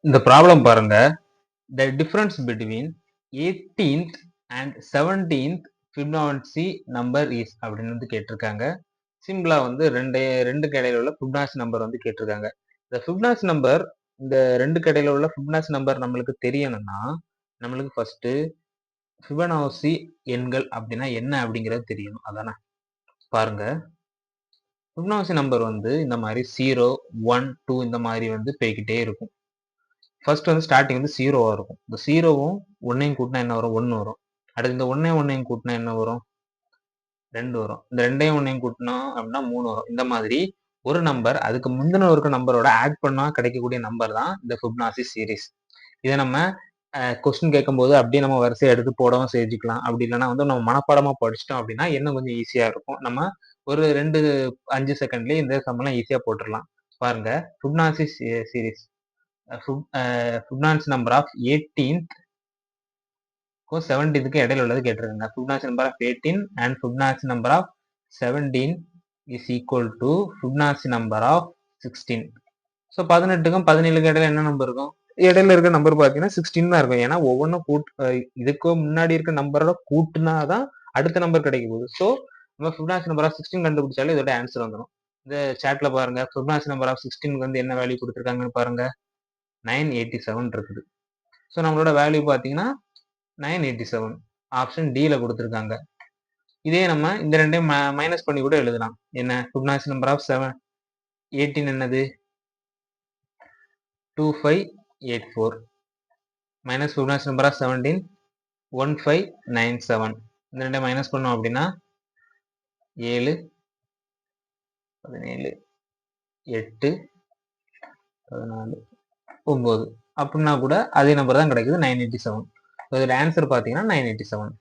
இந்த ப்ராப்ளம் பாருங்க. The difference between 18th and 17th Fibonacci number is அப்படின்னு வந்து கேட்டிருக்காங்க. சிம்பிளா வந்து ரெண்டுக்கு இடையில உள்ள Fibonacci நம்பர் வந்து கேட்டிருக்காங்க. இந்த Fibonacci நம்பர் இந்த ரெண்டுக்கு இடையில உள்ள Fibonacci நம்பர் நம்மளுக்கு தெரியணும்னா நம்மளுக்கு ஃபர்ஸ்ட் Fibonacci எண்கள் அப்படின்னா என்ன அப்படிங்கிறது தெரியணும். அதானே பாருங்க. Fibonacci நம்பர் வந்து இந்த மாதிரி 0, 1, 2 இந்த மாதிரி வந்து போய்கிட்டே இருக்கும். ஃபர்ஸ்ட் வந்து ஸ்டார்டிங் வந்து 0வா இருக்கும். இந்த 0வும் 1யும் கூட்டினா என்ன வரும்? 1 வரும். அடுத்து இந்த 1யும் கூட்டினா என்ன வரும்? 2 வரும். இந்த 2யும் 1யும் கூட்டினோம் அப்படின்னா 3 வரும். இந்த மாதிரி ஒரு நம்பர் அதுக்கு முந்தின இருக்க நம்பரோட ஆட் பண்ணா கிடைக்கக்கூடிய நம்பர் தான் இந்த Fibonacci சீரிஸ். இதை நம்ம கொஸ்டின் கேட்கும்போது அப்படியே நம்ம வரிசையை எடுத்து போடவும் செஞ்சுக்கலாம். அப்படி இல்லைன்னா வந்து நம்ம மனப்பாடமா படிச்சிட்டோம் அப்படின்னா இன்னும் கொஞ்சம் ஈஸியா இருக்கும். நம்ம ஒரு 5 செகண்ட்லயே இந்த சம்மெல்லாம் ஈஸியா போட்டுடலாம். பாருங்க Fibonacci series Fibonacci number of 18th க்கும் 17th இடையில உள்ளது கேட்டிருக்காங்க. Fibonacci number of 18 and Fibonacci number of 17 is equal to Fibonacci number of 16. So 18க்கும் 17க்கும் இடையில என்ன நம்பர் இருக்கும்? இடையில இருக்க நம்பர் பார்த்தீங்கன்னா 16 தான் இருக்கும். ஏன்னா ஒவ்வொன்றும் இதுக்கு முன்னாடி இருக்க நம்பரோட கூட்டுனாதான் அடுத்த நம்பர் கிடைக்க போகுது. ஸோ நம்ம Fibonacci number of 16 கண்டுபிடிச்சாலே இதோட ஆன்சர் வந்துடும். இந்த சாட்ல பாருங்க Fibonacci number of 16 வந்து என்ன வேல்யூ கொடுத்துருக்காங்கன்னு பாருங்க. 987 இருக்குது. ஸோ நம்மளோட வேல்யூ பார்த்தீங்கன்னா 987 ஆப்ஷன் டில கொடுத்துருக்காங்க. இதே நம்ம இந்த ரெண்டையும் மைனஸ் பண்ணி கூட எழுதலாம். என்ன Fibonacci நம்பர் ஆஃப் 18 என்னது 2584 மைனஸ் Fibonacci நம்பர் ஆஃப் 17 1597 இந்த ரெண்டையும் மைனஸ் பண்ணோம் அப்படின்னா 7 17 8 14 9 அப்படின்னா கூட அதே நம்பர் தான் கிடைக்குது 987. இதோட ஆன்சர் பார்த்தீங்கன்னா 987.